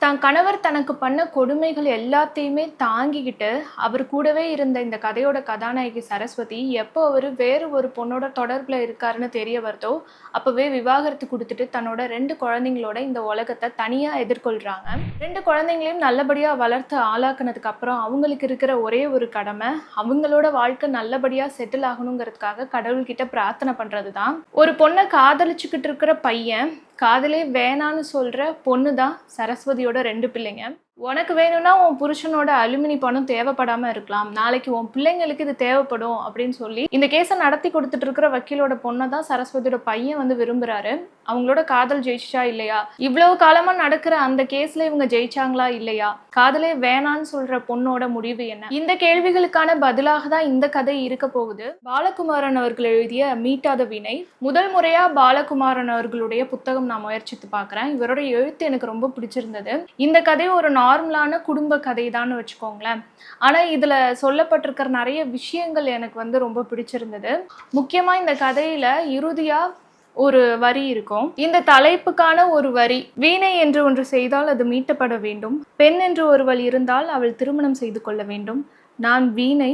தன் கணவர் தனக்கு பண்ண கொடுமைகள் எல்லாத்தையுமே தாங்கிக்கிட்டு அவர் கூடவே இருந்த இந்த கதையோட கதாநாயகி சரஸ்வதி எப்போ அவர் வேறு ஒரு பொண்ணோட தொடர்பில் இருக்காருன்னு தெரிய வருதோ அப்போவே விவாகரத்து கொடுத்துட்டு தன்னோட 2 குழந்தைங்களோட இந்த உலகத்தை தனியாக எதிர்கொள்கிறாங்க. 2 குழந்தைங்களையும் நல்லபடியாக வளர்த்து ஆளாக்குனதுக்கு அப்புறம் அவங்களுக்கு இருக்கிற ஒரே ஒரு கடமை அவங்களோட வாழ்க்கை நல்லபடியாக செட்டில் ஆகணுங்கிறதுக்காக கடவுள்கிட்ட பிரார்த்தனை பண்ணுறது தான். ஒரு பொண்ணை காதலிச்சுக்கிட்டு இருக்கிற பையன் காதலே வேணான்னு சொல்கிற பொண்ணு தான் சரஸ்வதியோட 2 பிள்ளைங்க. உனக்கு வேணும்னா உன் புருஷனோட அலுமினி பணம் தேவைப்படாமல் இருக்கலாம், நாளைக்கு உன் பிள்ளைங்களுக்கு இது தேவைப்படும் அப்படின்னு சொல்லி இந்த கேஸை நடத்தி கொடுத்துட்டு இருக்கிற வக்கீலோட பொண்ணை தான் சரஸ்வதியோட பையன் வந்து விரும்புகிறாரு. அவங்களோட காதல் ஜெயிச்சா இல்லையா, இவ்வளவு காலமாக நடக்கிற அந்த கேஸில் இவங்க ஜெயிச்சாங்களா இல்லையா, காதலே வேணான்னு சொல்கிற பொண்ணோட முடிவு என்ன, இந்த கேள்விகளுக்கான பதிலாக தான் இந்த கதை இருக்க போகுது. பாலகுமாரன் அவர்கள் எழுதிய மீட்டாத வீணை. முதல் முறையாக பாலகுமாரன் அவர்களுடைய புத்தகம் நான் முயற்சித்து பார்க்குறேன். இவரோட எழுத்து எனக்கு ரொம்ப பிடிச்சிருந்தது. இந்த கதை ஒரு நார்மலான குடும்ப கதை தான் வச்சுக்கோங்களேன். ஆனால் இதில் சொல்லப்பட்டிருக்கிற நிறைய விஷயங்கள் எனக்கு வந்து ரொம்ப பிடிச்சிருந்தது. முக்கியமாக இந்த கதையில் இறுதியாக ஒரு வரி இருக்கும். இந்த தலைப்புக்கான ஒரு வரி, வீணை என்று ஒன்று செய்தால் அது மீட்டப்பட வேண்டும், பெண் என்று ஒருவள் இருந்தால் அவள் திருமணம் செய்து கொள்ள வேண்டும், நான் வீணை,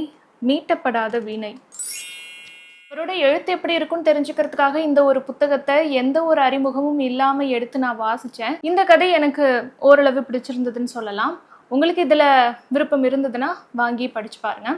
மீட்டப்படாத வீணை. அவரோட எழுத்து எப்படி இருக்குன்னு தெரிஞ்சுக்கிறதுக்காக இந்த ஒரு புத்தகத்தை எந்த ஒரு அறிமுகமும் இல்லாமல் எடுத்து நான் வாசித்தேன். இந்த கதை எனக்கு ஓரளவு பிடிச்சிருந்ததுன்னு சொல்லலாம். உங்களுக்கு இதில் விருப்பம் இருந்ததுன்னா வாங்கி படிச்சு பாருங்க.